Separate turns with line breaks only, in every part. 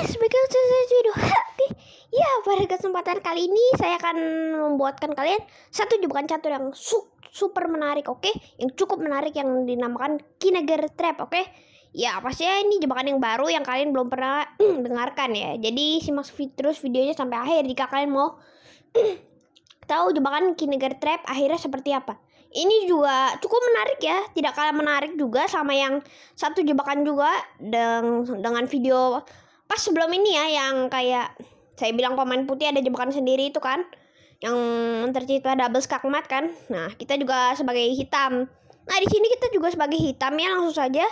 Sebagai video. Ya, pada kesempatan kali ini saya akan membuatkan kalian satu jebakan catur yang super menarik, oke? Yang cukup menarik yang dinamakan Kineger Trap, oke? Ya, pastinya ini jebakan yang baru yang kalian belum pernah dengarkan ya. Jadi simak terus videonya sampai akhir jika kalian mau tahu jebakan Kineger Trap akhirnya seperti apa. Ini juga cukup menarik ya, tidak kalah menarik juga sama yang satu jebakan juga dengan video pas sebelum ini ya, yang kayak saya bilang pemain putih ada jebakan sendiri itu kan, yang tercipta double skakmat kan. Nah, kita juga sebagai hitam. Nah, di sini kita juga sebagai hitam ya, langsung saja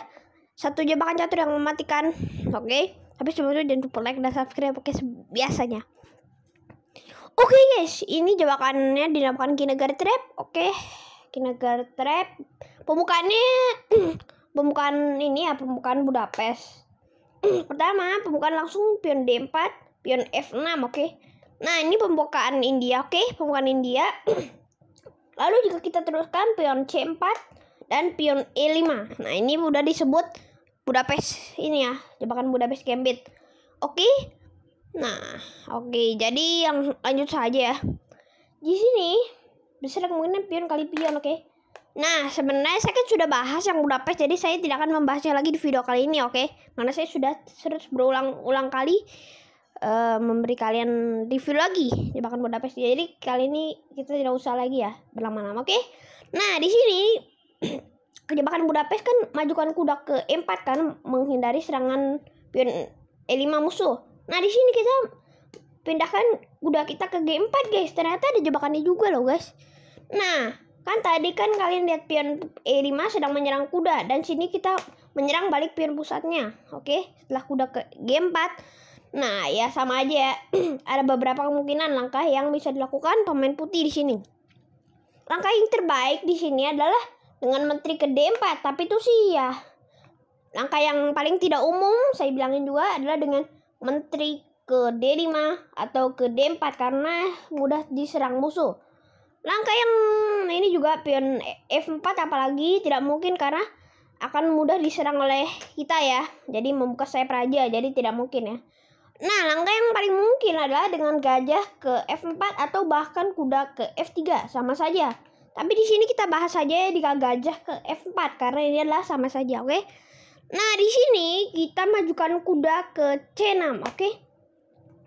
satu jebakan catur yang mematikan. Oke. Tapi sebelumnya jangan lupa like dan subscribe oke, biasanya. Oke guys, ini jebakannya dinamakan Kineger Trap. Oke. Kineger Trap. Pembukaan ini ya, pembukaan Budapest. Pertama, pembukaan langsung pion D4, pion F6, oke. Nah, ini pembukaan India, oke, pembukaan India. Lalu jika kita teruskan pion C4 dan pion E5. Nah, ini udah disebut Budapest ini ya, jebakan Budapest Gambit. Oke. Nah, oke, jadi yang lanjut saja ya. Di sini bisa kemungkinan pion kali pion, oke. Nah, sebenarnya saya kan sudah bahas yang Budapest, jadi saya tidak akan membahasnya lagi di video kali ini, oke? Karena saya sudah berulang-ulang kali memberi kalian review lagi jebakan Budapest. Jadi kali ini kita tidak usah lagi ya berlama-lama, oke? Nah, di sini jebakan Budapest kan majukan kuda ke E4 kan, menghindari serangan pion E5 musuh. Nah, di sini kita pindahkan kuda kita ke G4, guys. Ternyata ada jebakannya juga loh, guys. Nah, kan tadi kan kalian lihat pion E5 sedang menyerang kuda, dan sini kita menyerang balik pion pusatnya. Oke, setelah kuda ke G4. Nah, ya sama aja ya. Ada beberapa kemungkinan langkah yang bisa dilakukan pemain putih di sini. Langkah yang terbaik di sini adalah dengan menteri ke D4, tapi itu sih ya langkah yang paling tidak umum saya bilangin juga adalah dengan menteri ke D5 atau ke D4 karena mudah diserang musuh. Langkah yang ini juga pion F4 apalagi tidak mungkin karena akan mudah diserang oleh kita ya. Jadi membuka sayap raja, jadi tidak mungkin ya. Nah, langkah yang paling mungkin adalah dengan gajah ke F4 atau bahkan kuda ke F3, sama saja. Tapi di sini kita bahas saja jika gajah ke F4 karena ini adalah sama saja, oke? Nah, di sini kita majukan kuda ke C6, oke?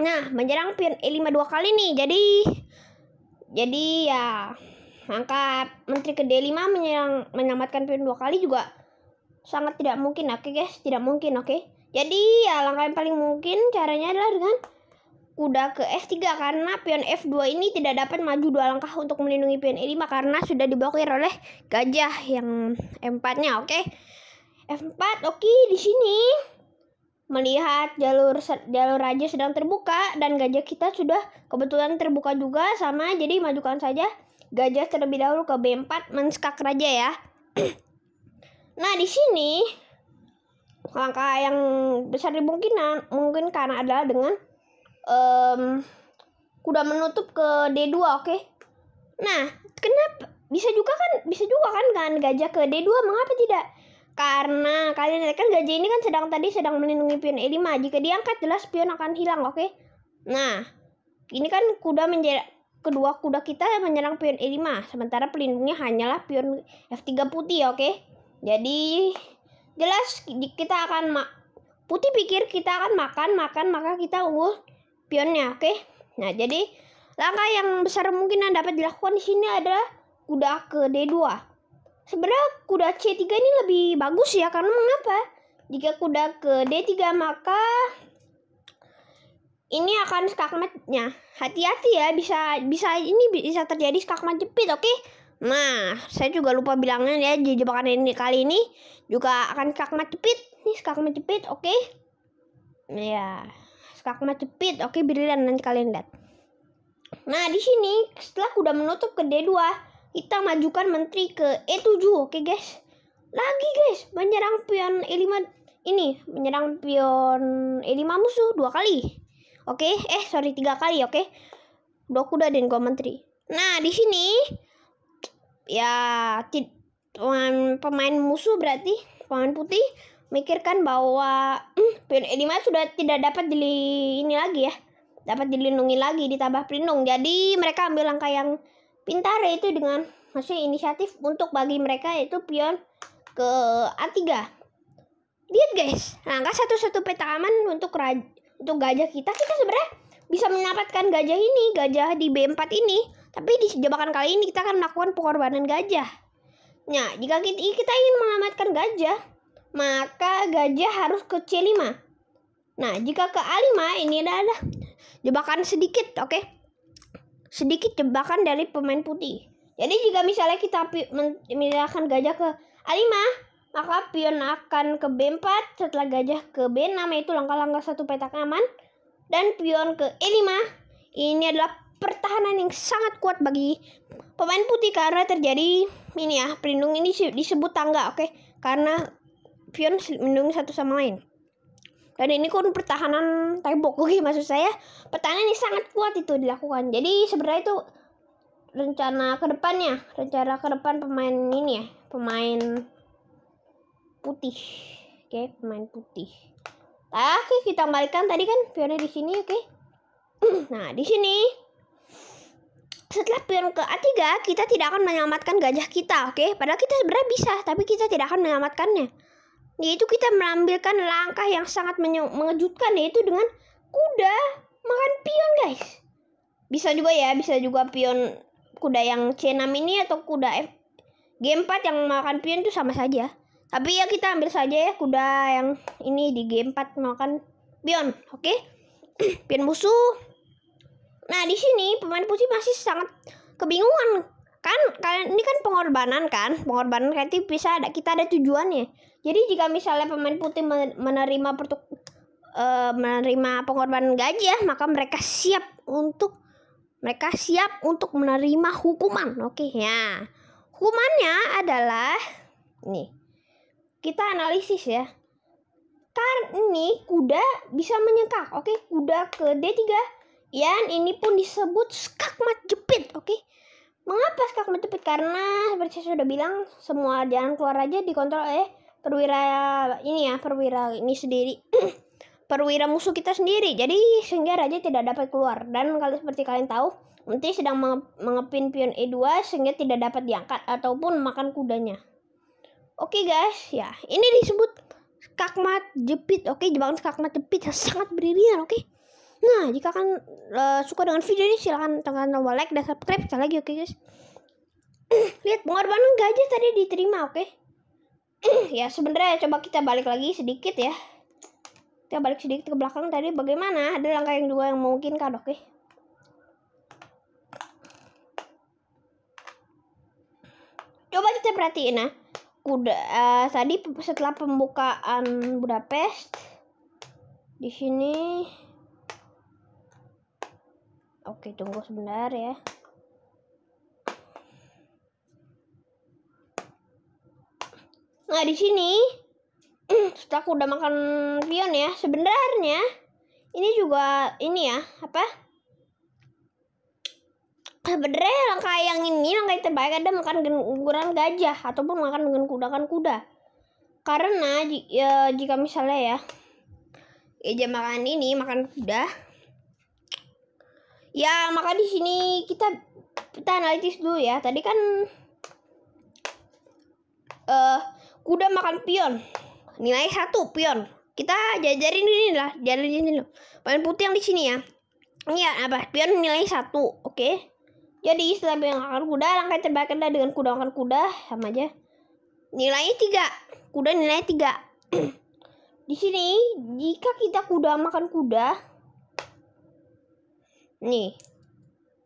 Nah, menyerang pion E5 dua kali nih. Jadi ya angka menteri ke D5 menyelamatkan pion dua kali juga sangat tidak mungkin, oke guys, tidak mungkin, oke. Jadi ya langkah yang paling mungkin caranya adalah dengan kuda ke F3 karena pion F2 ini tidak dapat maju dua langkah untuk melindungi pion E5 karena sudah diblokir oleh gajah yang M4-nya, oke. F4, oke, di sini melihat jalur raja sedang terbuka dan gajah kita sudah kebetulan terbuka juga sama, jadi majukan saja gajah terlebih dahulu ke B4 menskak raja ya. Nah, di sini langkah yang besar dimungkinkan adalah dengan kuda menutup ke D2, oke. Nah, kenapa bisa juga kan dengan gajah ke D2, mengapa tidak? Karena kalian lihat kan gajah ini kan sedang melindungi pion E5. Jika diangkat jelas pion akan hilang, oke? Nah, ini kan kedua kuda kita menyerang pion E5, sementara pelindungnya hanyalah pion F3 putih, oke? Jadi jelas kita akan putih pikir kita akan makan, maka kita unggul pionnya, oke? Nah, jadi langkah yang besar mungkin yang dapat dilakukan di sini adalah kuda ke D2. Sebenarnya kuda C3 ini lebih bagus ya, karena mengapa? Jika kuda ke D3 maka ini akan skakmatnya. Hati-hati ya, bisa terjadi skakmat jepit, oke? Nah, saya juga lupa bilangnya ya, di jebakan ini kali ini juga akan skakmat jepit. Nih skakmat jepit, oke? Ya, skakmat jepit, oke, brilian nanti kalian lihat. Nah, di sini setelah kuda menutup ke D2, kita majukan menteri ke E7, oke guys. Lagi guys, menyerang pion E5 ini, menyerang pion E5 musuh dua kali. Oke, 3 kali, oke. Dua kuda dan dua menteri. Nah, di sini ya pemain musuh berarti pemain putih mikirkan bahwa pion E5 sudah tidak dapat ini lagi ya, dapat dilindungi lagi, ditambah pelindung. Jadi mereka ambil langkah yang pintar, yaitu dengan maksudnya inisiatif untuk bagi mereka yaitu pion ke A3. Lihat guys, langkah satu-satu peta aman untuk gajah kita sebenarnya bisa menyelamatkan gajah ini, gajah di B4 ini. Tapi di jebakan kali ini kita akan melakukan pengorbanan gajah. Nah, jika kita ingin menyelamatkan gajah, maka gajah harus ke C5. Nah, jika ke A5 ini adalah jebakan sedikit, oke? Sedikit jebakan dari pemain putih. Jadi jika misalnya kita memindahkan gajah ke A5, maka pion akan ke B4, setelah gajah ke B6, yaitu langkah-langkah satu petak aman, dan pion ke E5. Ini adalah pertahanan yang sangat kuat bagi pemain putih karena terjadi ini ya, pelindung ini disebut tangga, oke? Karena pion melindungi satu sama lain. Dan ini kan pertahanan tembok, oke? Maksud saya pertahanan ini sangat kuat itu dilakukan. Jadi sebenarnya itu rencana ke depan pemain ini ya, pemain putih. Oke, pemain putih. Oke, kita kembalikan tadi kan pionnya di sini, oke? Nah, di sini setelah pion ke A3, kita tidak akan menyelamatkan gajah kita, oke? Padahal kita sebenarnya bisa, tapi kita tidak akan menyelamatkannya. Yaitu kita mengambilkan langkah yang sangat mengejutkan, yaitu dengan kuda makan pion, guys. Bisa juga pion kuda yang C6 ini atau kuda G4 yang makan pion itu sama saja. Tapi ya kita ambil saja ya kuda yang ini di G4 makan pion, oke? Pion musuh. Nah, di sini pemain putih masih sangat kebingungan. Kan kalian ini kan pengorbanan kan itu bisa kita ada tujuannya. Jadi jika misalnya pemain putih menerima pengorbanan gajah, maka mereka siap untuk menerima hukuman. Oke ya. Hukumannya adalah nih. Kita analisis ya. Karena ini kuda bisa menyekak, oke? Kuda ke D3. Dan ini pun disebut skakmat jepit, oke? Mengapa skakmat jepit? Karena seperti saya sudah bilang, semua jalan keluar raja dikontrol oleh perwira ini sendiri. Perwira musuh kita sendiri. Jadi sehingga raja tidak dapat keluar. Dan kalau seperti kalian tahu, nanti sedang mengepin pion E2 sehingga tidak dapat diangkat ataupun makan kudanya. Oke guys, ya ini disebut skakmat jepit, oke? Jebakan skakmat jepit sangat brilian, oke? Nah, jika kalian suka dengan video ini, silahkan tekan tombol like dan subscribe sekali lagi, oke guys? Lihat pengorbanan gajah tadi diterima, oke? Ya sebenarnya coba kita balik lagi sedikit ya. Kita balik sedikit ke belakang tadi, bagaimana? Ada langkah yang juga yang memungkinkan, oke? Coba kita perhatiin ya. Kuda tadi setelah pembukaan Budapest di sini. Oke, tunggu sebentar ya. Nah, di sini setelah kuda makan pion ya, sebenarnya ini juga ini ya, sebenarnya langkah yang terbaik ada makan guguran gajah ataupun makan dengan kuda. Karena jika misalnya ya makan kuda, ya maka di sini kita analisis dulu ya. Tadi kan kuda makan pion, nilai 1 pion. Kita jajarin dulu. Pemain putih yang di sini ya. Ini pion nilai 1, oke? Jadi setelah pion makan kuda, langkah terbaik adalah dengan kuda makan kuda, sama aja. Nilainya 3. Kuda nilai 3. Di sini jika kita kuda makan kuda, nih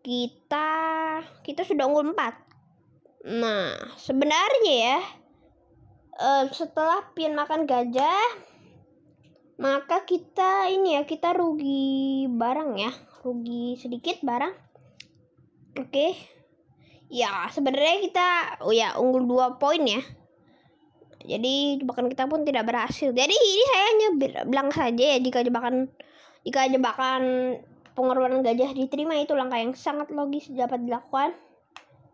kita sudah unggul 4. Nah, sebenarnya ya setelah pion makan gajah, maka kita rugi barang ya, rugi sedikit barang. Oke. Ya, sebenarnya kita unggul 2 poin ya. Jadi jebakan kita pun tidak berhasil. Jadi ini saya hanya bilang saja ya, jika jebakan pengorbanan gajah diterima, itu langkah yang sangat logis dapat dilakukan.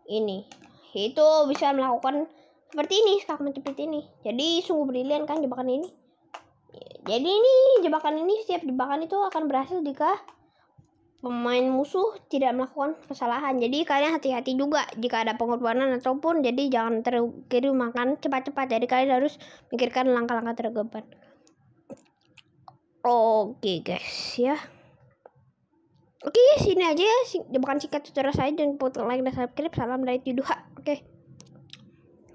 Ini itu bisa melakukan seperti ini, skakmat jepit ini. Jadi sungguh brilian kan jebakan ini. Jadi ini setiap jebakan itu akan berhasil jika pemain musuh tidak melakukan kesalahan. Jadi kalian hati-hati juga jika ada pengorbanan ataupun jadi jangan terkirim makan cepat-cepat. Jadi kalian harus pikirkan langkah-langkah terdepan. Oke guys ya. Oke guys, ini aja ya jebakan singkat tutorial saya. Jangan lupa like dan subscribe. Salam dari Tiduha. Oke.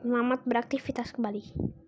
Selamat beraktivitas kembali.